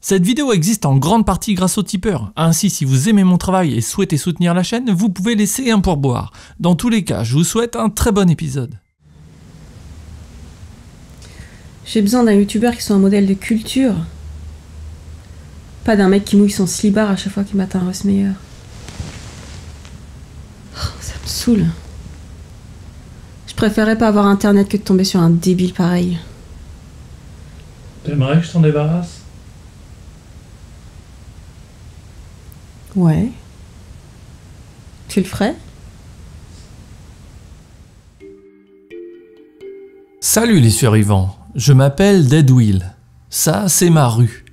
Cette vidéo existe en grande partie grâce aux tipeurs. Ainsi, si vous aimez mon travail et souhaitez soutenir la chaîne, vous pouvez laisser un pourboire. Dans tous les cas, je vous souhaite un très bon épisode. J'ai besoin d'un youtubeur qui soit un modèle de culture. Pas d'un mec qui mouille son slibard à chaque fois qu'il mate un Ross meilleur. Oh, ça me saoule. Je préférerais pas avoir internet que de tomber sur un débile pareil. T'aimerais que je t'en débarrasse ? Ouais. Tu le ferais ? Salut les survivants, je m'appelle Deadwill. Ça, c'est ma rue.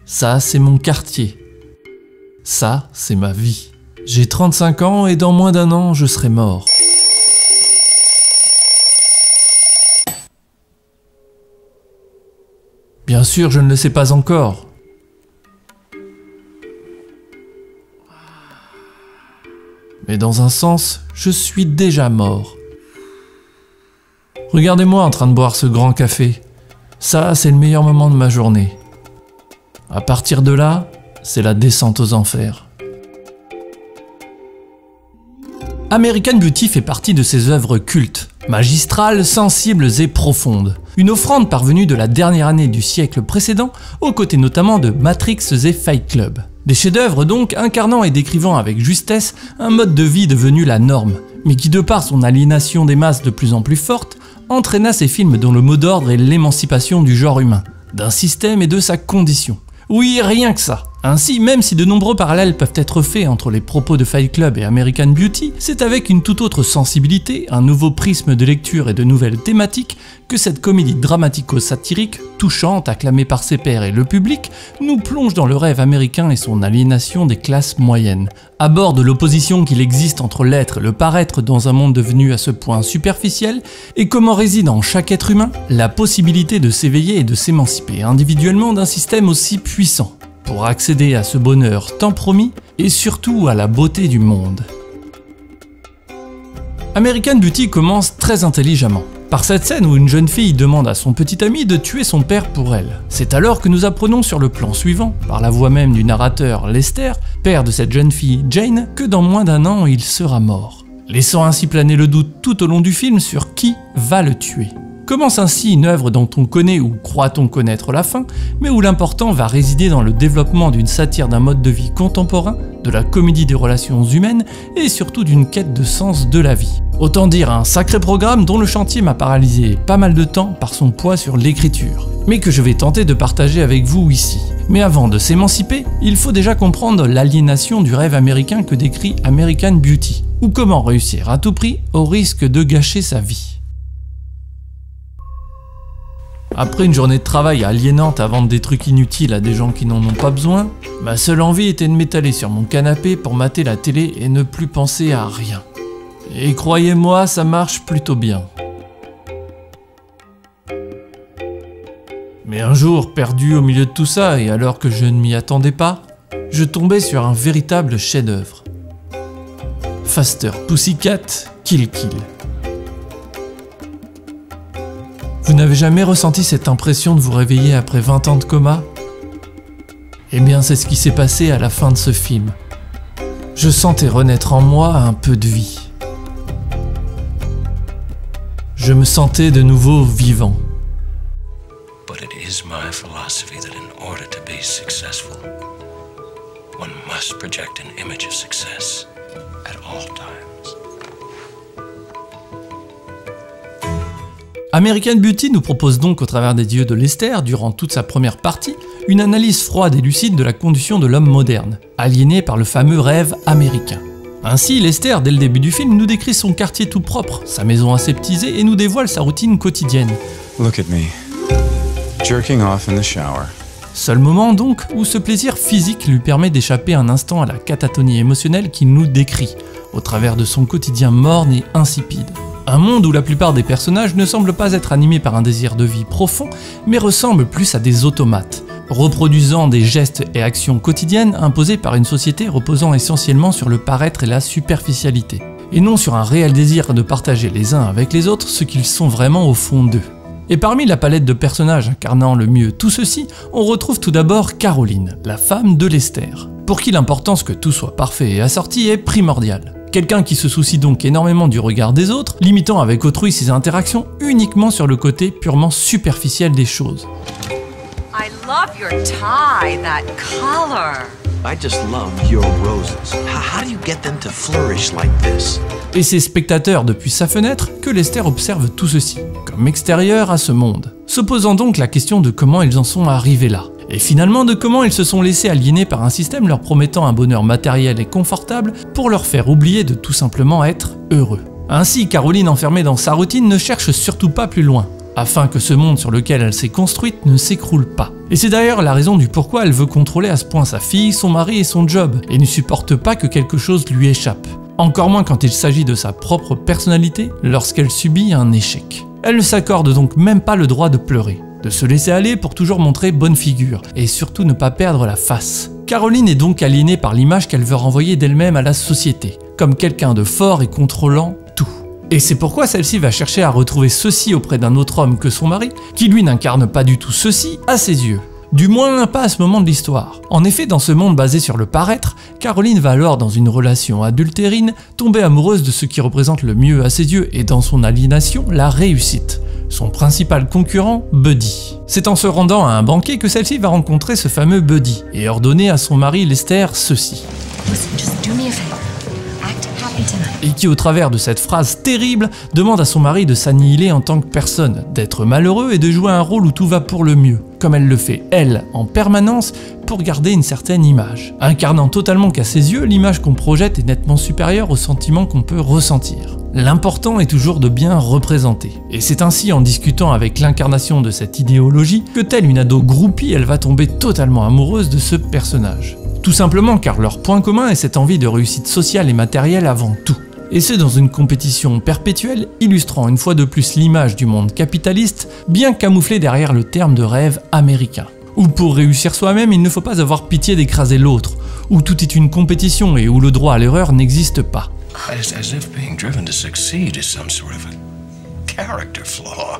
Ça, c'est mon quartier. Ça, c'est ma vie. J'ai 35 ans et dans moins d'un an, je serai mort. Bien sûr, je ne le sais pas encore. Mais dans un sens, je suis déjà mort. Regardez-moi en train de boire ce grand café. Ça, c'est le meilleur moment de ma journée. À partir de là, c'est la descente aux enfers. American Beauty fait partie de ces œuvres cultes, magistrales, sensibles et profondes. Une offrande parvenue de la dernière année du siècle précédent, aux côtés notamment de Matrix et Fight Club. Des chefs-d'œuvre donc incarnant et décrivant avec justesse un mode de vie devenu la norme, mais qui de par son aliénation des masses de plus en plus forte, entraîna ces films dont le mot d'ordre est l'émancipation du genre humain, d'un système et de sa condition. Oui, rien que ça. Ainsi, même si de nombreux parallèles peuvent être faits entre les propos de Fight Club et American Beauty, c'est avec une toute autre sensibilité, un nouveau prisme de lecture et de nouvelles thématiques que cette comédie dramatico-satirique, touchante, acclamée par ses pairs et le public, nous plonge dans le rêve américain et son aliénation des classes moyennes, aborde l'opposition qu'il existe entre l'être et le paraître dans un monde devenu à ce point superficiel, et comment réside en chaque être humain la possibilité de s'éveiller et de s'émanciper individuellement d'un système aussi puissant, pour accéder à ce bonheur tant promis et surtout à la beauté du monde. American Beauty commence très intelligemment, par cette scène où une jeune fille demande à son petit ami de tuer son père pour elle. C'est alors que nous apprenons sur le plan suivant, par la voix même du narrateur Lester, père de cette jeune fille Jane, que dans moins d'un an il sera mort, laissant ainsi planer le doute tout au long du film sur qui va le tuer. Commence ainsi une œuvre dont on connaît ou croit-on connaître la fin, mais où l'important va résider dans le développement d'une satire d'un mode de vie contemporain, de la comédie des relations humaines et surtout d'une quête de sens de la vie. Autant dire un sacré programme dont le chantier m'a paralysé pas mal de temps par son poids sur l'écriture, mais que je vais tenter de partager avec vous ici. Mais avant de s'émanciper, il faut déjà comprendre l'aliénation du rêve américain que décrit American Beauty, ou comment réussir à tout prix au risque de gâcher sa vie. Après une journée de travail aliénante à vendre des trucs inutiles à des gens qui n'en ont pas besoin, ma seule envie était de m'étaler sur mon canapé pour mater la télé et ne plus penser à rien. Et croyez-moi, ça marche plutôt bien. Mais un jour, perdu au milieu de tout ça et alors que je ne m'y attendais pas, je tombais sur un véritable chef-d'œuvre. Faster Pussycat Kill Kill. Vous n'avez jamais ressenti cette impression de vous réveiller après 20 ans de coma ? Eh bien, c'est ce qui s'est passé à la fin de ce film. Je sentais renaître en moi un peu de vie. Je me sentais de nouveau vivant. But it is my philosophy that in order to be successful, one must project an image of success at all times. American Beauty nous propose donc au travers des yeux de Lester, durant toute sa première partie, une analyse froide et lucide de la condition de l'homme moderne, aliéné par le fameux rêve américain. Ainsi, Lester, dès le début du film, nous décrit son quartier tout propre, sa maison aseptisée et nous dévoile sa routine quotidienne. Look at me, jerking off in the shower. Seul moment donc où ce plaisir physique lui permet d'échapper un instant à la catatonie émotionnelle qu'il nous décrit, au travers de son quotidien morne et insipide. Un monde où la plupart des personnages ne semblent pas être animés par un désir de vie profond, mais ressemblent plus à des automates, reproduisant des gestes et actions quotidiennes imposés par une société reposant essentiellement sur le paraître et la superficialité, et non sur un réel désir de partager les uns avec les autres ce qu'ils sont vraiment au fond d'eux. Et parmi la palette de personnages incarnant le mieux tout ceci, on retrouve tout d'abord Caroline, la femme de Lester, pour qui l'importance que tout soit parfait et assorti est primordiale. Quelqu'un qui se soucie donc énormément du regard des autres, limitant avec autrui ses interactions uniquement sur le côté purement superficiel des choses. I love your tie, that color. I just love your roses. How do you get them to flourish like this? Et c'est spectateur depuis sa fenêtre que Lester observe tout ceci, comme extérieur à ce monde, se posant donc la question de comment ils en sont arrivés là. Et finalement de comment ils se sont laissés aliéner par un système leur promettant un bonheur matériel et confortable pour leur faire oublier de tout simplement être heureux. Ainsi, Caroline, enfermée dans sa routine, ne cherche surtout pas plus loin, afin que ce monde sur lequel elle s'est construite ne s'écroule pas. Et c'est d'ailleurs la raison du pourquoi elle veut contrôler à ce point sa fille, son mari et son job, et ne supporte pas que quelque chose lui échappe. Encore moins quand il s'agit de sa propre personnalité lorsqu'elle subit un échec. Elle ne s'accorde donc même pas le droit de pleurer, de se laisser aller pour toujours montrer bonne figure, et surtout ne pas perdre la face. Caroline est donc aliénée par l'image qu'elle veut renvoyer d'elle-même à la société, comme quelqu'un de fort et contrôlant tout. Et c'est pourquoi celle-ci va chercher à retrouver ceci auprès d'un autre homme que son mari, qui lui n'incarne pas du tout ceci à ses yeux. Du moins pas à ce moment de l'histoire. En effet, dans ce monde basé sur le paraître, Caroline va alors dans une relation adultérine tomber amoureuse de ce qui représente le mieux à ses yeux et dans son aliénation, la réussite. Son principal concurrent, Buddy. C'est en se rendant à un banquet que celle-ci va rencontrer ce fameux Buddy et ordonner à son mari Lester ceci. Et qui, au travers de cette phrase terrible, demande à son mari de s'annihiler en tant que personne, d'être malheureux et de jouer un rôle où tout va pour le mieux, comme elle le fait, elle, en permanence, pour garder une certaine image, incarnant totalement qu'à ses yeux, l'image qu'on projette est nettement supérieure au sentiment qu'on peut ressentir. L'important est toujours de bien représenter. Et c'est ainsi en discutant avec l'incarnation de cette idéologie que telle une ado groupie, elle va tomber totalement amoureuse de ce personnage. Tout simplement car leur point commun est cette envie de réussite sociale et matérielle avant tout. Et ce dans une compétition perpétuelle, illustrant une fois de plus l'image du monde capitaliste, bien camouflée derrière le terme de rêve américain. Où pour réussir soi-même, il ne faut pas avoir pitié d'écraser l'autre, où tout est une compétition et où le droit à l'erreur n'existe pas. As if being driven to succeed is some sort of a character flaw.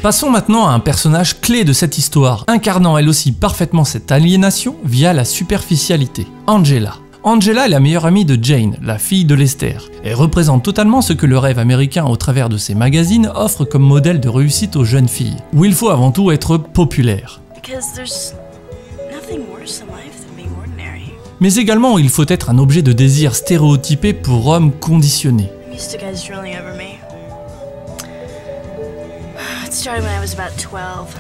Passons maintenant à un personnage clé de cette histoire, incarnant elle aussi parfaitement cette aliénation via la superficialité, Angela. Angela est la meilleure amie de Jane, la fille de Lester, et représente totalement ce que le rêve américain au travers de ses magazines offre comme modèle de réussite aux jeunes filles, où il faut avant tout être populaire. Mais également où il faut être un objet de désir stéréotypé pour hommes conditionnés. It started when I was about 12.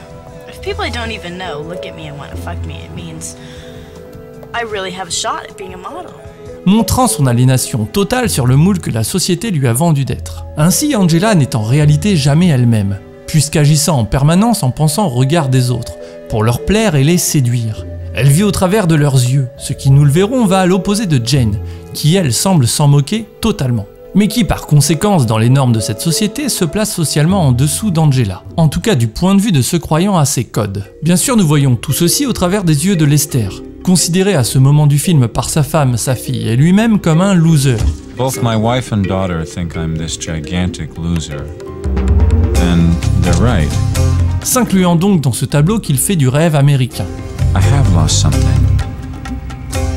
If people I don't even know look at me and want to fuck me, it means I really have a shot at being a model. Montrant son aliénation totale sur le moule que la société lui a vendu d'être. Ainsi, Angela n'est en réalité jamais elle-même, puisqu'agissant en permanence en pensant au regard des autres, pour leur plaire et les séduire. Elle vit au travers de leurs yeux, ce qui, nous le verrons, va à l'opposé de Jane, qui elle semble s'en moquer totalement. Mais qui par conséquence dans les normes de cette société se place socialement en dessous d'Angela, en tout cas du point de vue de ceux croyant à ses codes. Bien sûr nous voyons tout ceci au travers des yeux de Lester, considéré à ce moment du film par sa femme, sa fille et lui-même comme un loser. Both my wife and daughter think I'm this gigantic loser. And they're right. S'incluant donc dans ce tableau qu'il fait du rêve américain. I have lost something.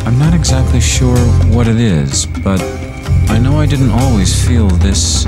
I'm not exactly sure what it is, but I know I didn't always feel this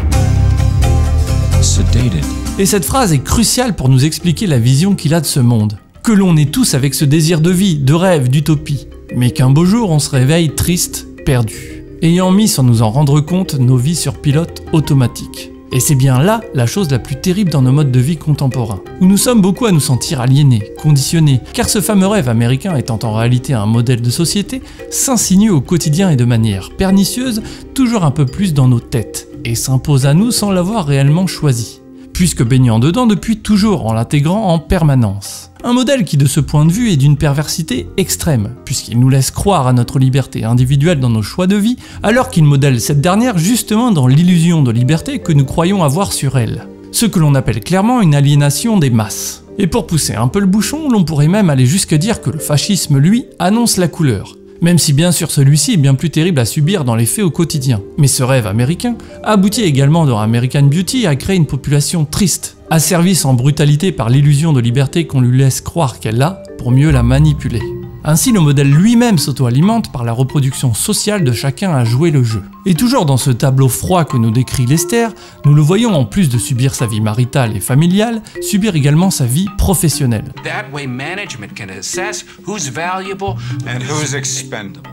sedated. Et cette phrase est cruciale pour nous expliquer la vision qu'il a de ce monde. Que l'on est tous avec ce désir de vie, de rêve, d'utopie. Mais qu'un beau jour on se réveille triste, perdu. Ayant mis sans nous en rendre compte nos vies sur pilote automatique. Et c'est bien là la chose la plus terrible dans nos modes de vie contemporains, où nous sommes beaucoup à nous sentir aliénés, conditionnés, car ce fameux rêve américain étant en réalité un modèle de société, s'insinue au quotidien et de manière pernicieuse, toujours un peu plus dans nos têtes, et s'impose à nous sans l'avoir réellement choisi, puisque baignant dedans depuis toujours en l'intégrant en permanence. Un modèle qui de ce point de vue est d'une perversité extrême, puisqu'il nous laisse croire à notre liberté individuelle dans nos choix de vie, alors qu'il modèle cette dernière justement dans l'illusion de liberté que nous croyons avoir sur elle. Ce que l'on appelle clairement une aliénation des masses. Et pour pousser un peu le bouchon, l'on pourrait même aller jusqu'à dire que le fascisme, lui, annonce la couleur. Même si bien sûr celui-ci est bien plus terrible à subir dans les faits au quotidien. Mais ce rêve américain aboutit également dans American Beauty à créer une population triste, asservie sans brutalité par l'illusion de liberté qu'on lui laisse croire qu'elle a pour mieux la manipuler. Ainsi, le modèle lui-même s'auto-alimente par la reproduction sociale de chacun à jouer le jeu. Et toujours dans ce tableau froid que nous décrit Lester, nous le voyons en plus de subir sa vie maritale et familiale, subir également sa vie professionnelle. That way management can assess who's valuable And who's expendable.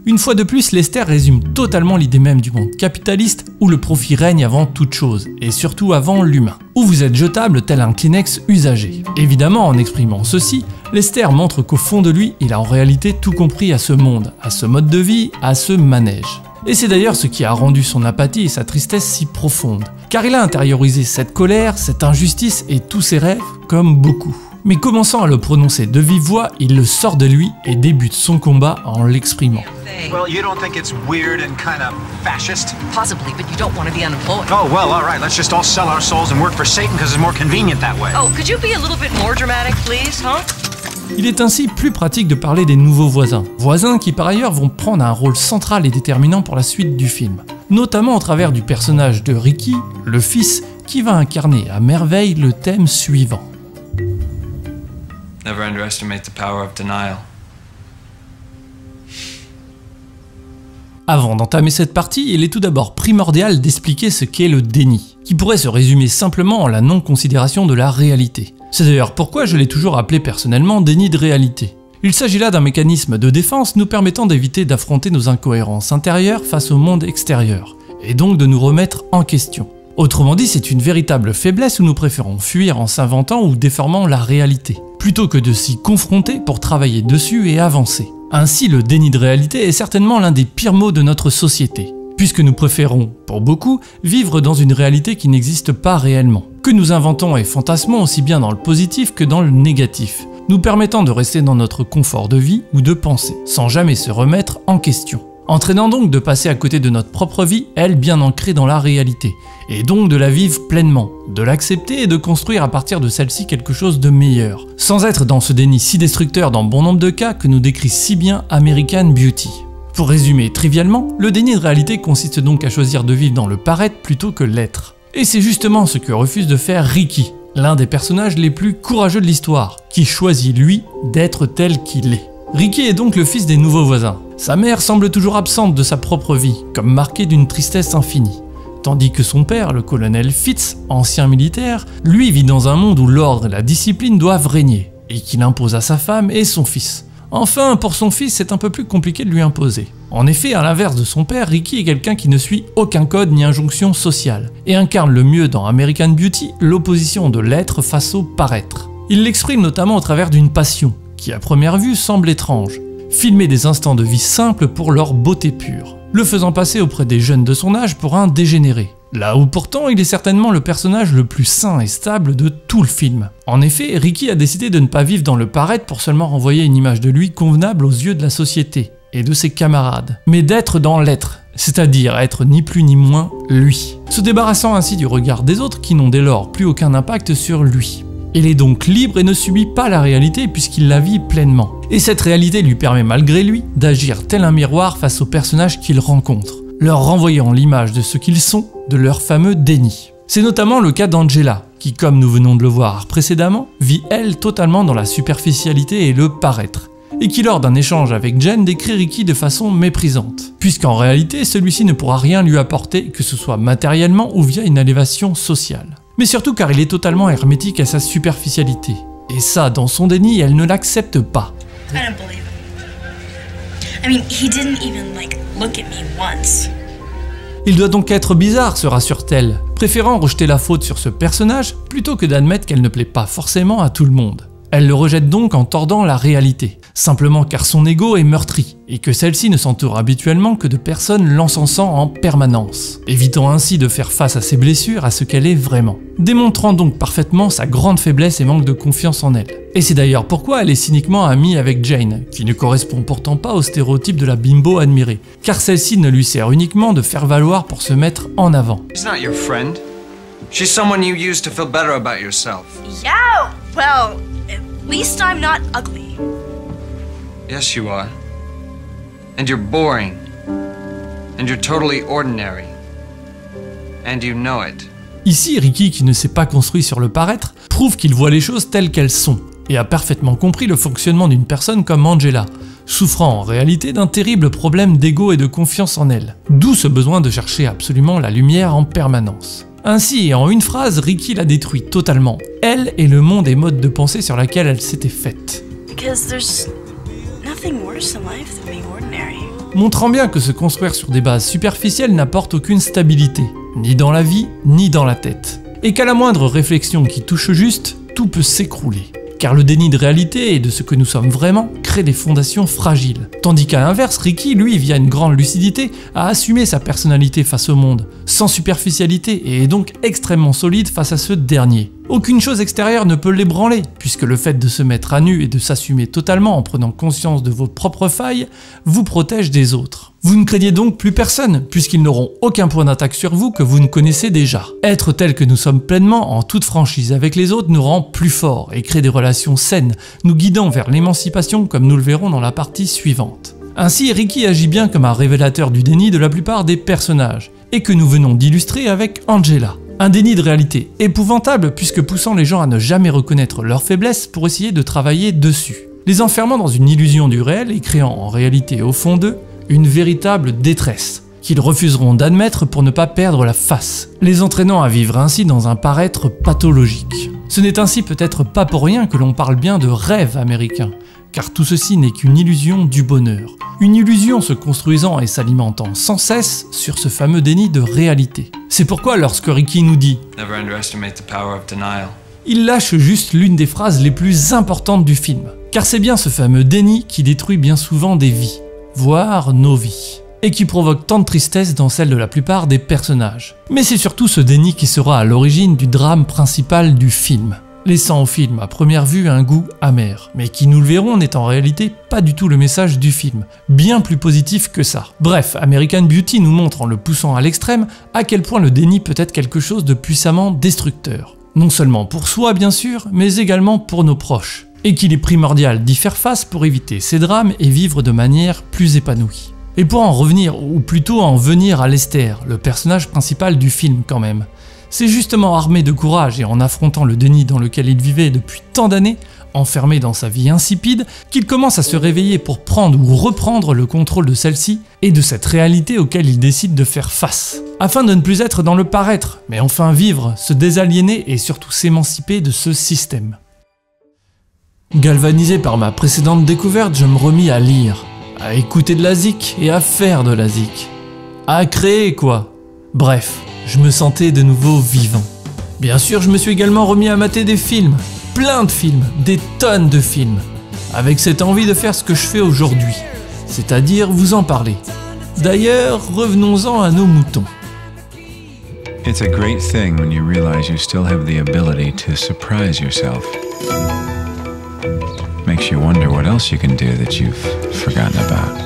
Une fois de plus, Lester résume totalement l'idée même du monde capitaliste où le profit règne avant toute chose, et surtout avant l'humain, où vous êtes jetable tel un Kleenex usagé. Évidemment, en exprimant ceci, Lester montre qu'au fond de lui, il a en réalité tout compris à ce monde, à ce mode de vie, à ce manège. Et c'est d'ailleurs ce qui a rendu son apathie et sa tristesse si profondes, car il a intériorisé cette colère, cette injustice et tous ses rêves comme beaucoup. Mais commençant à le prononcer de vive voix, il le sort de lui et débute son combat en l'exprimant. Well, you don't think it's weird and kind of fascist? Possibly, but you don't want to be unemployed. Oh, well, all right. Let's just all sell our souls and work for Satan because it's more convenient that way. Oh, could you be a little bit more dramatic, please, huh? Il est ainsi plus pratique de parler des nouveaux voisins. Voisins qui par ailleurs vont prendre un rôle central et déterminant pour la suite du film. Notamment au travers du personnage de Ricky, le fils, qui va incarner à merveille le thème suivant. Never underestimate the power of denial. Avant d'entamer cette partie, il est tout d'abord primordial d'expliquer ce qu'est le déni, qui pourrait se résumer simplement en la non-considération de la réalité. C'est d'ailleurs pourquoi je l'ai toujours appelé personnellement déni de réalité. Il s'agit là d'un mécanisme de défense nous permettant d'éviter d'affronter nos incohérences intérieures face au monde extérieur, et donc de nous remettre en question. Autrement dit, c'est une véritable faiblesse où nous préférons fuir en s'inventant ou déformant la réalité, plutôt que de s'y confronter pour travailler dessus et avancer. Ainsi, le déni de réalité est certainement l'un des pires maux de notre société, puisque nous préférons, pour beaucoup, vivre dans une réalité qui n'existe pas réellement, que nous inventons et fantasmons aussi bien dans le positif que dans le négatif, nous permettant de rester dans notre confort de vie ou de pensée, sans jamais se remettre en question. Entraînant donc de passer à côté de notre propre vie, elle bien ancrée dans la réalité, et donc de la vivre pleinement, de l'accepter et de construire à partir de celle-ci quelque chose de meilleur, sans être dans ce déni si destructeur dans bon nombre de cas que nous décrit si bien American Beauty. Pour résumer trivialement, le déni de réalité consiste donc à choisir de vivre dans le paraître plutôt que l'être. Et c'est justement ce que refuse de faire Ricky, l'un des personnages les plus courageux de l'histoire, qui choisit lui d'être tel qu'il est. Ricky est donc le fils des nouveaux voisins. Sa mère semble toujours absente de sa propre vie, comme marquée d'une tristesse infinie. Tandis que son père, le colonel Fitz, ancien militaire, lui vit dans un monde où l'ordre et la discipline doivent régner, et qu'il impose à sa femme et son fils. Enfin, pour son fils, c'est un peu plus compliqué de lui imposer. En effet, à l'inverse de son père, Ricky est quelqu'un qui ne suit aucun code ni injonction sociale, et incarne le mieux dans American Beauty l'opposition de l'être face au paraître. Il l'exprime notamment au travers d'une passion, qui à première vue semble étrange, filmer des instants de vie simples pour leur beauté pure, le faisant passer auprès des jeunes de son âge pour un dégénéré. Là où pourtant il est certainement le personnage le plus sain et stable de tout le film. En effet, Ricky a décidé de ne pas vivre dans le paraître pour seulement renvoyer une image de lui convenable aux yeux de la société et de ses camarades, mais d'être dans l'être, c'est-à-dire être ni plus ni moins lui, se débarrassant ainsi du regard des autres qui n'ont dès lors plus aucun impact sur lui. Il est donc libre et ne subit pas la réalité puisqu'il la vit pleinement. Et cette réalité lui permet malgré lui d'agir tel un miroir face aux personnages qu'il rencontre, leur renvoyant l'image de ce qu'ils sont, de leur fameux déni. C'est notamment le cas d'Angela, qui comme nous venons de le voir précédemment, vit elle totalement dans la superficialité et le paraître, et qui lors d'un échange avec Jen décrit Ricky de façon méprisante, puisqu'en réalité celui-ci ne pourra rien lui apporter, que ce soit matériellement ou via une élévation sociale. Mais surtout car il est totalement hermétique à sa superficialité. Et ça, dans son déni, elle ne l'accepte pas. I don't believe him. I mean, he didn't even, look at me once. Il doit donc être bizarre, se rassure-t-elle, préférant rejeter la faute sur ce personnage plutôt que d'admettre qu'elle ne plaît pas forcément à tout le monde. Elle le rejette donc en tordant la réalité, simplement car son ego est meurtri, et que celle-ci ne s'entoure habituellement que de personnes l'encensant en permanence, évitant ainsi de faire face à ses blessures à ce qu'elle est vraiment, démontrant donc parfaitement sa grande faiblesse et manque de confiance en elle. Et c'est d'ailleurs pourquoi elle est cyniquement amie avec Jane, qui ne correspond pourtant pas au stéréotype de la bimbo admirée, car celle-ci ne lui sert uniquement de faire valoir pour se mettre en avant. She's not your friend. She's someone you use to feel better about yourself. Yeah, well, at least I'm not ugly. Yes, you are. And you're boring. And you're totally ordinary. And you know it. Ici, Ricky, qui ne s'est pas construit sur le paraître, prouve qu'il voit les choses telles qu'elles sont, et a parfaitement compris le fonctionnement d'une personne comme Angela, souffrant en réalité d'un terrible problème d'ego et de confiance en elle. D'où ce besoin de chercher absolument la lumière en permanence. Ainsi, et en une phrase, Ricky l'a détruit totalement, elle et le monde et mode de pensée sur laquelle elle s'était faite. Montrant bien que se construire sur des bases superficielles n'apporte aucune stabilité, ni dans la vie, ni dans la tête. Et qu'à la moindre réflexion qui touche juste, tout peut s'écrouler. Car le déni de réalité et de ce que nous sommes vraiment crée des fondations fragiles. Tandis qu'à l'inverse, Ricky, lui, via une grande lucidité, a assumé sa personnalité face au monde, sans superficialité et est donc extrêmement solide face à ce dernier. Aucune chose extérieure ne peut l'ébranler, puisque le fait de se mettre à nu et de s'assumer totalement en prenant conscience de vos propres failles vous protège des autres. Vous ne craignez donc plus personne, puisqu'ils n'auront aucun point d'attaque sur vous que vous ne connaissez déjà. Être tel que nous sommes pleinement, en toute franchise avec les autres, nous rend plus forts et crée des relations saines, nous guidant vers l'émancipation comme nous le verrons dans la partie suivante. Ainsi, Ricky agit bien comme un révélateur du déni de la plupart des personnages, et que nous venons d'illustrer avec Angela. Un déni de réalité épouvantable puisque poussant les gens à ne jamais reconnaître leurs faiblesses pour essayer de travailler dessus, les enfermant dans une illusion du réel et créant en réalité au fond d'eux une véritable détresse, qu'ils refuseront d'admettre pour ne pas perdre la face, les entraînant à vivre ainsi dans un paraître pathologique. Ce n'est ainsi peut-être pas pour rien que l'on parle bien de rêve américain, car tout ceci n'est qu'une illusion du bonheur. Une illusion se construisant et s'alimentant sans cesse sur ce fameux déni de réalité. C'est pourquoi lorsque Ricky nous dit « Never underestimate the power of denial », il lâche juste l'une des phrases les plus importantes du film. Car c'est bien ce fameux déni qui détruit bien souvent des vies, voire nos vies, et qui provoque tant de tristesse dans celle de la plupart des personnages. Mais c'est surtout ce déni qui sera à l'origine du drame principal du film, laissant au film à première vue un goût amer, mais qui, nous le verrons, n'est en réalité pas du tout le message du film, bien plus positif que ça. Bref, American Beauty nous montre en le poussant à l'extrême à quel point le déni peut être quelque chose de puissamment destructeur. Non seulement pour soi bien sûr, mais également pour nos proches, et qu'il est primordial d'y faire face pour éviter ces drames et vivre de manière plus épanouie. Et pour en revenir, ou plutôt en venir à Lester, le personnage principal du film quand même, c'est justement armé de courage et en affrontant le déni dans lequel il vivait depuis tant d'années, enfermé dans sa vie insipide, qu'il commence à se réveiller pour prendre ou reprendre le contrôle de celle-ci et de cette réalité auquel il décide de faire face, afin de ne plus être dans le paraître, mais enfin vivre, se désaliéner et surtout s'émanciper de ce système. Galvanisé par ma précédente découverte, je me remis à lire, à écouter de la zik et à faire de la zik. À créer quoi. Bref, je me sentais de nouveau vivant. Bien sûr, je me suis également remis à mater des films, plein de films, des tonnes de films, avec cette envie de faire ce que je fais aujourd'hui, c'est-à-dire vous en parler. D'ailleurs, revenons-en à nos moutons. It's a great thing when you realize you still have the ability to surprise yourself. Makes you wonder what else you can do that you've forgotten about.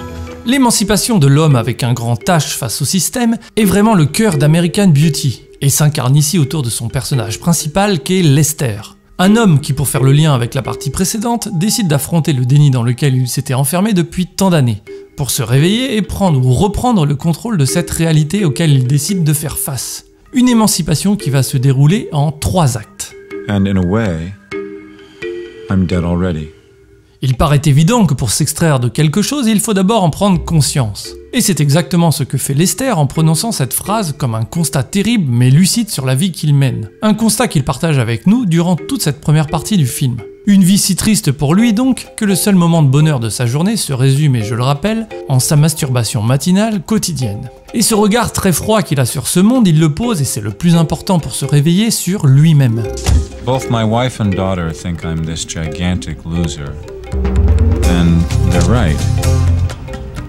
L'émancipation de l'homme avec un grand H face au système est vraiment le cœur d'American Beauty, et s'incarne ici autour de son personnage principal qu'est Lester. Un homme qui, pour faire le lien avec la partie précédente, décide d'affronter le déni dans lequel il s'était enfermé depuis tant d'années, pour se réveiller et prendre ou reprendre le contrôle de cette réalité auquel il décide de faire face. Une émancipation qui va se dérouler en 3 actes. And in a way, I'm dead already. Il paraît évident que pour s'extraire de quelque chose, il faut d'abord en prendre conscience. Et c'est exactement ce que fait Lester en prononçant cette phrase comme un constat terrible mais lucide sur la vie qu'il mène. Un constat qu'il partage avec nous durant toute cette première partie du film. Une vie si triste pour lui donc, que le seul moment de bonheur de sa journée se résume, et je le rappelle, en sa masturbation matinale quotidienne. Et ce regard très froid qu'il a sur ce monde, il le pose, et c'est le plus important pour se réveiller, sur lui-même. Both my wife and daughter think I'm this gigantic loser. And they're right.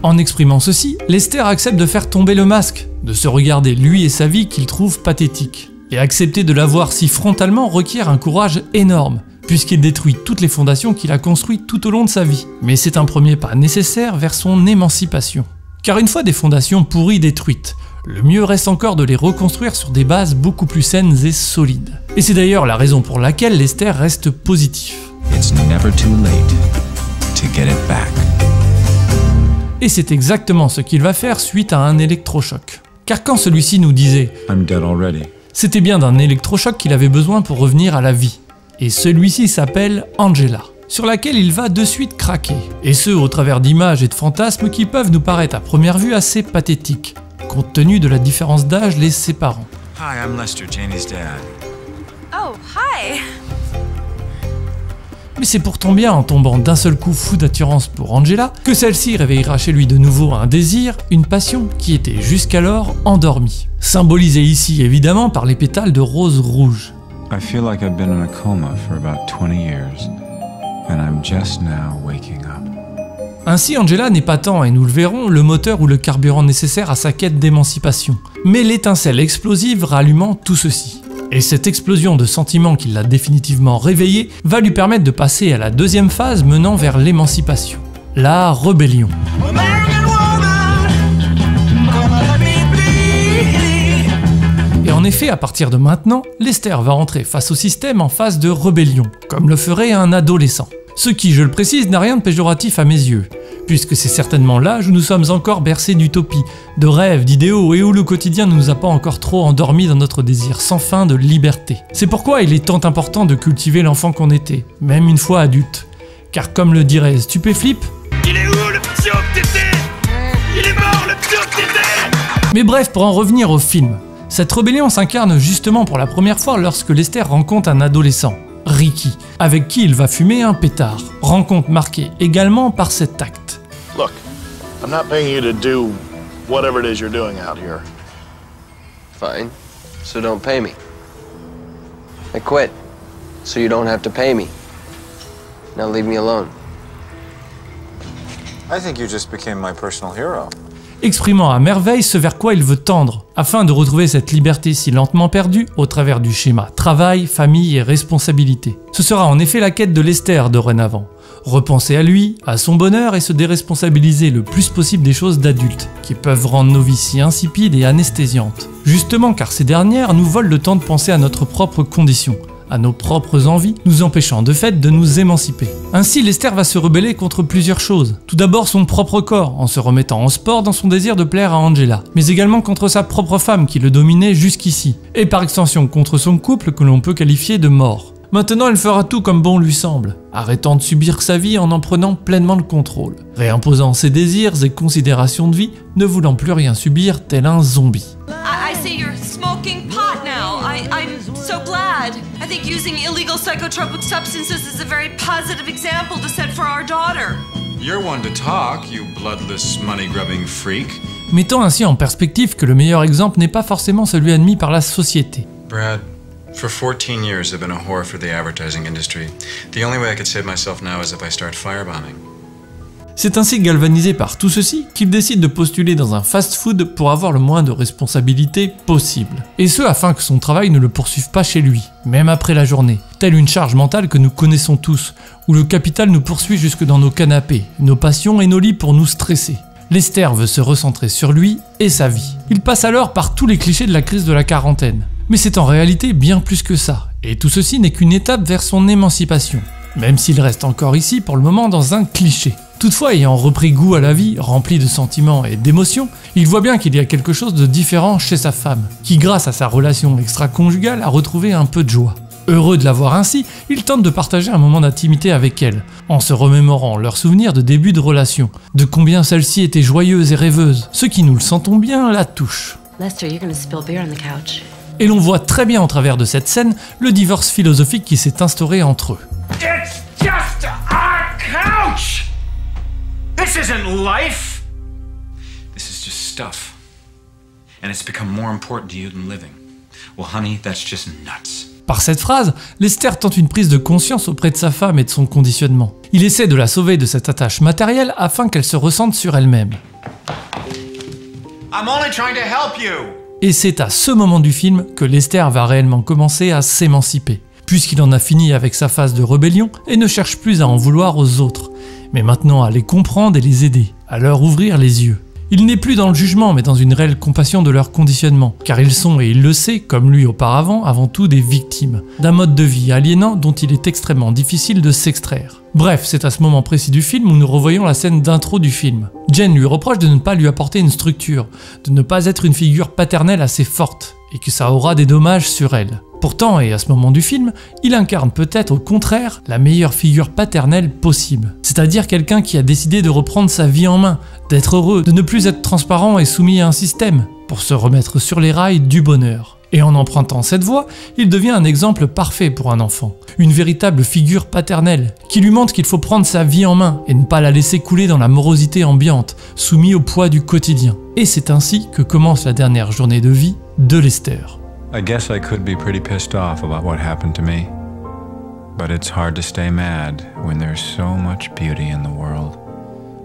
En exprimant ceci, Lester accepte de faire tomber le masque, de se regarder lui et sa vie qu'il trouve pathétique. Et accepter de la voir si frontalement requiert un courage énorme, puisqu'il détruit toutes les fondations qu'il a construites tout au long de sa vie. Mais c'est un premier pas nécessaire vers son émancipation. Car une fois des fondations pourries détruites, le mieux reste encore de les reconstruire sur des bases beaucoup plus saines et solides. Et c'est d'ailleurs la raison pour laquelle Lester reste positif. It's never too late to get it back. Et c'est exactement ce qu'il va faire suite à un électrochoc. Car quand celui-ci nous disait « I'm dead already », C'était bien d'un électrochoc qu'il avait besoin pour revenir à la vie. Et celui-ci s'appelle Angela, sur laquelle il va de suite craquer. Et ce, au travers d'images et de fantasmes qui peuvent nous paraître à première vue assez pathétiques, compte tenu de la différence d'âge les séparant. Hi, I'm Lester, Janie's dad. Oh, hi. Mais c'est pourtant bien en tombant d'un seul coup fou d'attirance pour Angela que celle-ci réveillera chez lui de nouveau un désir, une passion qui était jusqu'alors endormie. Symbolisée ici évidemment par les pétales de rose rouge. I feel like I've been in a coma for about 20 years, and I'm just now waking up. Ainsi, Angela n'est pas tant, et nous le verrons, le moteur ou le carburant nécessaire à sa quête d'émancipation, mais l'étincelle explosive rallumant tout ceci. Et cette explosion de sentiments qui l'a définitivement réveillée va lui permettre de passer à la deuxième phase menant vers l'émancipation, la rébellion. Et en effet, à partir de maintenant, Lester va entrer face au système en phase de rébellion, comme le ferait un adolescent. Ce qui, je le précise, n'a rien de péjoratif à mes yeux, puisque c'est certainement l'âge où nous sommes encore bercés d'utopie, de rêves, d'idéaux et où le quotidien ne nous a pas encore trop endormis dans notre désir sans fin de liberté. C'est pourquoi il est tant important de cultiver l'enfant qu'on était, même une fois adulte. Car comme le dirait Stupéflip, il est où le petit homme t'étais ? Il est mort le petit homme t'étais ! Mais bref, pour en revenir au film, cette rébellion s'incarne justement pour la première fois lorsque Lester rencontre un adolescent, Ricky, avec qui il va fumer un pétard. Rencontre marquée également par cet acte. Look, I'm not paying you to do whatever it is you're doing out here. Fine. So don't pay me. I quit. So you don't have to pay me. Now leave me alone. I think you just became my personal hero. Exprimant à merveille ce vers quoi il veut tendre, afin de retrouver cette liberté si lentement perdue au travers du schéma travail, famille et responsabilité. Ce sera en effet la quête de Lester dorénavant. Repenser à lui, à son bonheur et se déresponsabiliser le plus possible des choses d'adultes, qui peuvent rendre nos vies si insipides et anesthésiantes. Justement car ces dernières nous volent le temps de penser à notre propre condition, à nos propres envies, nous empêchant de fait de nous émanciper. Ainsi, Lester va se rebeller contre plusieurs choses. Tout d'abord son propre corps, en se remettant en sport dans son désir de plaire à Angela, mais également contre sa propre femme qui le dominait jusqu'ici, et par extension contre son couple que l'on peut qualifier de mort. Maintenant, elle fera tout comme bon lui semble, arrêtant de subir sa vie en prenant pleinement le contrôle, réimposant ses désirs et considérations de vie, ne voulant plus rien subir tel un zombie. I see you're smoking pot now. I'm so glad. I think using illegal psychotropic substances is a very positive example to set for our daughter. You're one to talk, you bloodless, money-grubbing freak. Mettant ainsi en perspective que le meilleur exemple n'est pas forcément celui admis par la société. Brad, for 14 years I've been a whore for the advertising industry. The only way I could save myself now is if I start firebombing. C'est ainsi galvanisé par tout ceci qu'il décide de postuler dans un fast-food pour avoir le moins de responsabilités possible. Et ce afin que son travail ne le poursuive pas chez lui, même après la journée, telle une charge mentale que nous connaissons tous, où le capital nous poursuit jusque dans nos canapés, nos passions et nos lits pour nous stresser. Lester veut se recentrer sur lui et sa vie. Il passe alors par tous les clichés de la crise de la quarantaine. Mais c'est en réalité bien plus que ça, et tout ceci n'est qu'une étape vers son émancipation, même s'il reste encore ici pour le moment dans un cliché. Toutefois, ayant repris goût à la vie, rempli de sentiments et d'émotions, il voit bien qu'il y a quelque chose de différent chez sa femme, qui grâce à sa relation extra-conjugale a retrouvé un peu de joie. Heureux de la voir ainsi, il tente de partager un moment d'intimité avec elle, en se remémorant leurs souvenirs de début de relation, de combien celle-ci était joyeuse et rêveuse, ce qui, nous le sentons bien, la touche. Lester, you're gonna spill beer on the couch. Et l'on voit très bien au travers de cette scène le divorce philosophique qui s'est instauré entre eux. It's just our couch! This isn't life! This is just stuff. And it's become more important to you than living. Well, honey, that's just nuts. Par cette phrase, Lester tente une prise de conscience auprès de sa femme et de son conditionnement. Il essaie de la sauver de cette attache matérielle afin qu'elle se ressente sur elle-même. I'm only trying to help you! Et c'est à ce moment du film que Lester va réellement commencer à s'émanciper, puisqu'il en a fini avec sa phase de rébellion et ne cherche plus à en vouloir aux autres, mais maintenant à les comprendre et les aider, à leur ouvrir les yeux. Il n'est plus dans le jugement mais dans une réelle compassion de leur conditionnement, car ils sont, et il le sait, comme lui auparavant, avant tout des victimes, d'un mode de vie aliénant dont il est extrêmement difficile de s'extraire. Bref, c'est à ce moment précis du film où nous revoyons la scène d'intro du film. Jen lui reproche de ne pas lui apporter une structure, de ne pas être une figure paternelle assez forte. et que ça aura des dommages sur elle. Pourtant, et à ce moment du film, il incarne peut-être au contraire la meilleure figure paternelle possible. C'est-à-dire quelqu'un qui a décidé de reprendre sa vie en main, d'être heureux, de ne plus être transparent et soumis à un système, pour se remettre sur les rails du bonheur. Et en empruntant cette voie, il devient un exemple parfait pour un enfant. Une véritable figure paternelle, qui lui montre qu'il faut prendre sa vie en main et ne pas la laisser couler dans la morosité ambiante, soumis au poids du quotidien. Et c'est ainsi que commence la dernière journée de vie de Lester. I guess I could be pretty pissed off about what happened to me. But it's hard to stay mad when there's so much beauty in the world.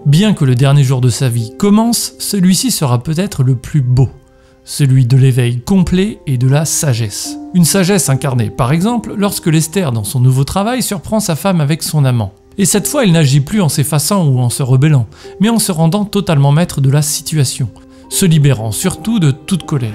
Bien que le dernier jour de sa vie commence, celui-ci sera peut-être le plus beau. Celui de l'éveil complet et de la sagesse. Une sagesse incarnée par exemple lorsque Lester dans son nouveau travail surprend sa femme avec son amant. Et cette fois il n'agit plus en s'effaçant ou en se rebellant, mais en se rendant totalement maître de la situation, se libérant surtout de toute colère.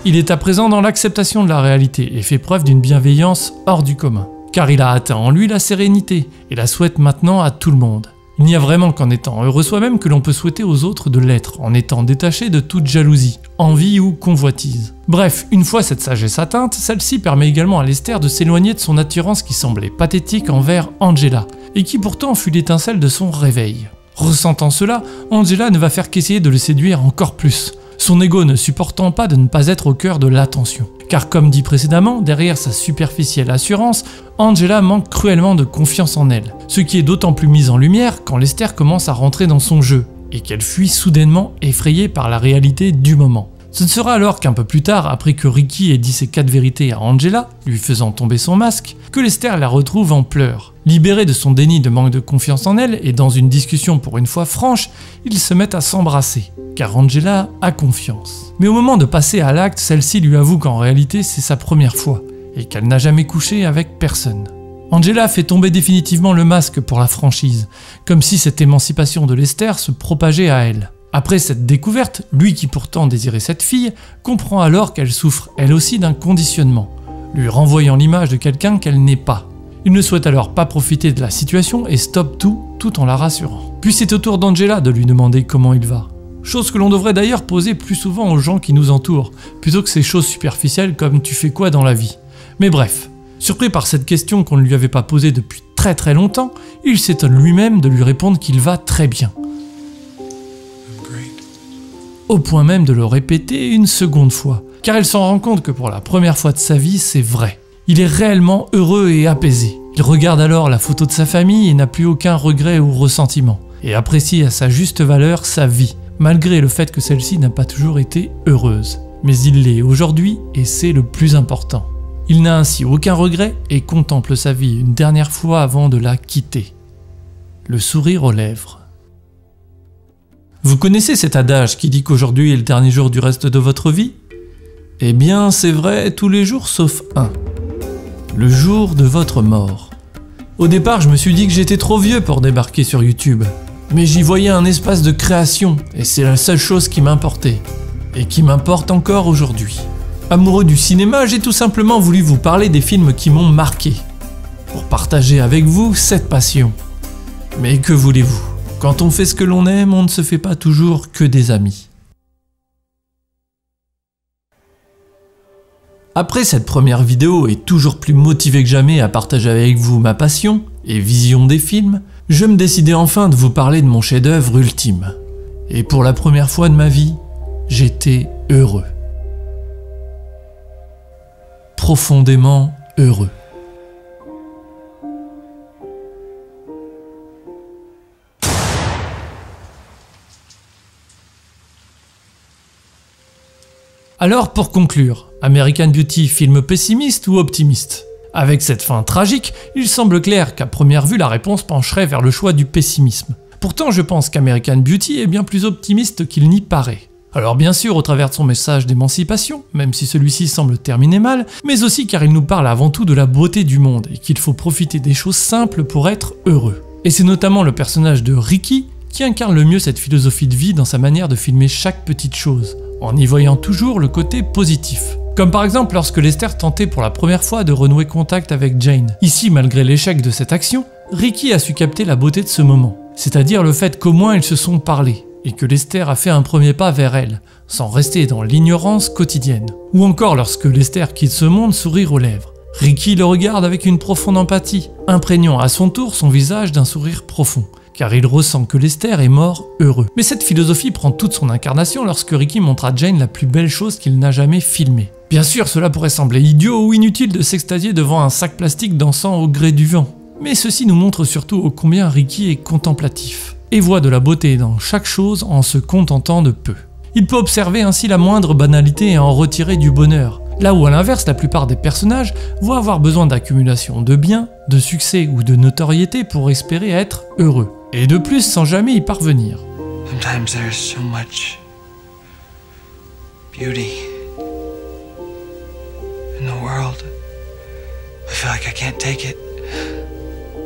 Il est à présent dans l'acceptation de la réalité et fait preuve d'une bienveillance hors du commun, car il a atteint en lui la sérénité et la souhaite maintenant à tout le monde. Il n'y a vraiment qu'en étant heureux soi-même que l'on peut souhaiter aux autres de l'être, en étant détaché de toute jalousie, envie ou convoitise. Bref, une fois cette sagesse atteinte, celle-ci permet également à Lester de s'éloigner de son attirance qui semblait pathétique envers Angela, et qui pourtant fut l'étincelle de son réveil. Ressentant cela, Angela ne va faire qu'essayer de le séduire encore plus, son ego ne supportant pas de ne pas être au cœur de l'attention. Car comme dit précédemment, derrière sa superficielle assurance, Angela manque cruellement de confiance en elle, ce qui est d'autant plus mis en lumière quand Lester commence à rentrer dans son jeu, et qu'elle fuit soudainement effrayée par la réalité du moment. Ce ne sera alors qu'un peu plus tard, après que Ricky ait dit ses 4 vérités à Angela, lui faisant tomber son masque, que Lester la retrouve en pleurs. Libéré de son déni de manque de confiance en elle, et dans une discussion pour une fois franche, ils se mettent à s'embrasser, car Angela a confiance. Mais au moment de passer à l'acte, celle-ci lui avoue qu'en réalité c'est sa première fois, et qu'elle n'a jamais couché avec personne. Angela fait tomber définitivement le masque pour la franchise, comme si cette émancipation de Lester se propageait à elle. Après cette découverte, lui qui pourtant désirait cette fille, comprend alors qu'elle souffre elle aussi d'un conditionnement, lui renvoyant l'image de quelqu'un qu'elle n'est pas. Il ne souhaite alors pas profiter de la situation et stoppe tout en la rassurant. Puis c'est au tour d'Angela de lui demander comment il va. Chose que l'on devrait d'ailleurs poser plus souvent aux gens qui nous entourent, plutôt que ces choses superficielles comme « tu fais quoi dans la vie ?» Mais bref, surpris par cette question qu'on ne lui avait pas posée depuis très longtemps, il s'étonne lui-même de lui répondre qu'il va très bien. Au point même de le répéter une seconde fois, car elle s'en rend compte que pour la première fois de sa vie, c'est vrai. Il est réellement heureux et apaisé. Il regarde alors la photo de sa famille et n'a plus aucun regret ou ressentiment, et apprécie à sa juste valeur sa vie, malgré le fait que celle-ci n'a pas toujours été heureuse. Mais il l'est aujourd'hui et c'est le plus important. Il n'a ainsi aucun regret et contemple sa vie une dernière fois avant de la quitter. Le sourire aux lèvres. Vous connaissez cet adage qui dit qu'aujourd'hui est le dernier jour du reste de votre vie ? Eh bien, c'est vrai tous les jours sauf un. Le jour de votre mort. Au départ, je me suis dit que j'étais trop vieux pour débarquer sur YouTube. Mais j'y voyais un espace de création, et c'est la seule chose qui m'importait. Et qui m'importe encore aujourd'hui. Amoureux du cinéma, j'ai tout simplement voulu vous parler des films qui m'ont marqué. Pour partager avec vous cette passion. Mais que voulez-vous ? Quand on fait ce que l'on aime, on ne se fait pas toujours que des amis. Après cette première vidéo et toujours plus motivé que jamais à partager avec vous ma passion et vision des films, je me décidais enfin de vous parler de mon chef-d'œuvre ultime. Et pour la première fois de ma vie, j'étais heureux. Profondément heureux. Alors pour conclure, American Beauty, film pessimiste ou optimiste ? Avec cette fin tragique, il semble clair qu'à première vue la réponse pencherait vers le choix du pessimisme. Pourtant je pense qu'American Beauty est bien plus optimiste qu'il n'y paraît. Alors bien sûr au travers de son message d'émancipation, même si celui-ci semble terminer mal, mais aussi car il nous parle avant tout de la beauté du monde et qu'il faut profiter des choses simples pour être heureux. Et c'est notamment le personnage de Ricky qui incarne le mieux cette philosophie de vie dans sa manière de filmer chaque petite chose, en y voyant toujours le côté positif. Comme par exemple lorsque Lester tentait pour la première fois de renouer contact avec Jane. Ici, malgré l'échec de cette action, Ricky a su capter la beauté de ce moment, c'est-à-dire le fait qu'au moins ils se sont parlé, et que Lester a fait un premier pas vers elle, sans rester dans l'ignorance quotidienne. Ou encore lorsque Lester quitte ce monde, sourire aux lèvres. Ricky le regarde avec une profonde empathie, imprégnant à son tour son visage d'un sourire profond, car il ressent que Lester est mort heureux. Mais cette philosophie prend toute son incarnation lorsque Ricky montre à Jane la plus belle chose qu'il n'a jamais filmée. Bien sûr, cela pourrait sembler idiot ou inutile de s'extasier devant un sac plastique dansant au gré du vent, mais ceci nous montre surtout ô combien Ricky est contemplatif, et voit de la beauté dans chaque chose en se contentant de peu. Il peut observer ainsi la moindre banalité et en retirer du bonheur, là où à l'inverse la plupart des personnages vont avoir besoin d'accumulation de biens, de succès ou de notoriété pour espérer être heureux, et de plus sans jamais y parvenir. Sometimes there's so much beauty in the world. I feel like I can't take it.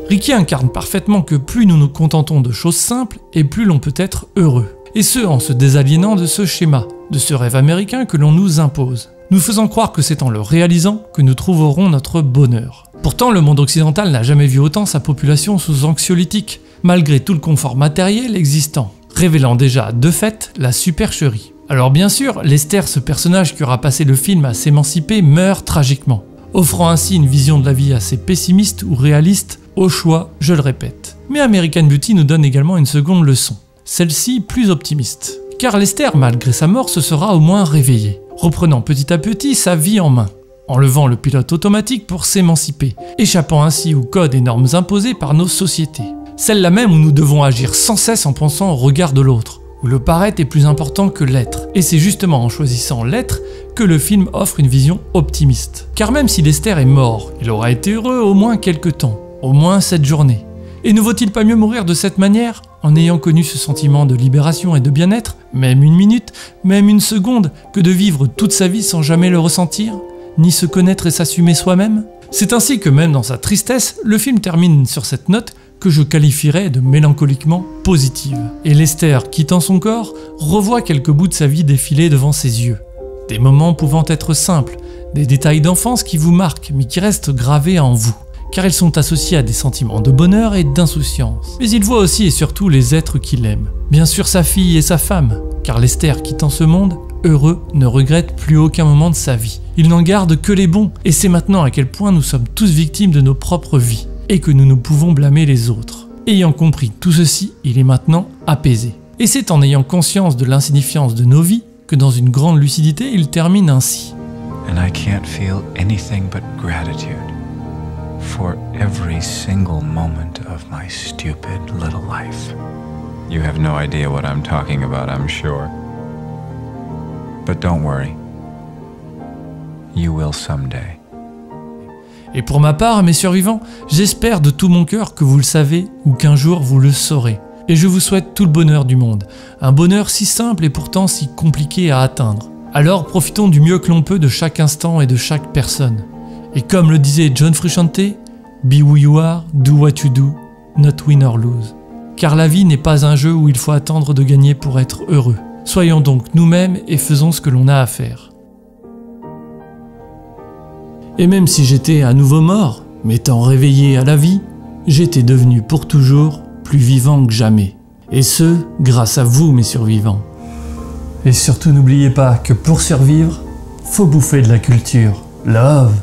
Ricky incarne parfaitement que plus nous nous contentons de choses simples et plus l'on peut être heureux. Et ce, en se désaliénant de ce schéma, de ce rêve américain que l'on nous impose, nous faisant croire que c'est en le réalisant que nous trouverons notre bonheur. Pourtant, le monde occidental n'a jamais vu autant sa population sous anxiolytiques, malgré tout le confort matériel existant, révélant déjà de fait la supercherie. Alors bien sûr, Lester, ce personnage qui aura passé le film à s'émanciper, meurt tragiquement, offrant ainsi une vision de la vie assez pessimiste ou réaliste, au choix, je le répète. Mais American Beauty nous donne également une seconde leçon, celle-ci plus optimiste. Car Lester, malgré sa mort, se sera au moins réveillé, reprenant petit à petit sa vie en main, enlevant le pilote automatique pour s'émanciper, échappant ainsi aux codes et normes imposés par nos sociétés. Celle-là même où nous devons agir sans cesse en pensant au regard de l'autre, où le paraître est plus important que l'être. Et c'est justement en choisissant l'être que le film offre une vision optimiste. Car même si Lester est mort, il aura été heureux au moins quelques temps, au moins cette journée. Et ne vaut-il pas mieux mourir de cette manière, en ayant connu ce sentiment de libération et de bien-être, même une minute, même une seconde, que de vivre toute sa vie sans jamais le ressentir, ni se connaître et s'assumer soi-même? C'est ainsi que même dans sa tristesse, le film termine sur cette note que je qualifierais de mélancoliquement positive. Et Lester, quittant son corps, revoit quelques bouts de sa vie défiler devant ses yeux. Des moments pouvant être simples, des détails d'enfance qui vous marquent mais qui restent gravés en vous, car ils sont associés à des sentiments de bonheur et d'insouciance. Mais il voit aussi et surtout les êtres qu'il aime. Bien sûr sa fille et sa femme, car Lester, quittant ce monde, heureux, ne regrette plus aucun moment de sa vie. Il n'en garde que les bons, et c'est maintenant à quel point nous sommes tous victimes de nos propres vies, et que nous ne pouvons blâmer les autres. Ayant compris tout ceci, il est maintenant apaisé. Et c'est en ayant conscience de l'insignifiance de nos vies que dans une grande lucidité, il termine ainsi. And I can't feel anything but gratitude for every single moment of my stupid little life. You have no idea what I'm talking about, I'm sure. But don't worry. You will someday. Et pour ma part, mes survivants, j'espère de tout mon cœur que vous le savez ou qu'un jour vous le saurez. Et je vous souhaite tout le bonheur du monde. Un bonheur si simple et pourtant si compliqué à atteindre. Alors profitons du mieux que l'on peut de chaque instant et de chaque personne. Et comme le disait John Frusciante, be who you are, do what you do, not win or lose. Car la vie n'est pas un jeu où il faut attendre de gagner pour être heureux. Soyons donc nous-mêmes et faisons ce que l'on a à faire. Et même si j'étais à nouveau mort, m'étant réveillé à la vie, j'étais devenu pour toujours plus vivant que jamais. Et ce, grâce à vous mes survivants. Et surtout n'oubliez pas que pour survivre, faut bouffer de la culture. Love.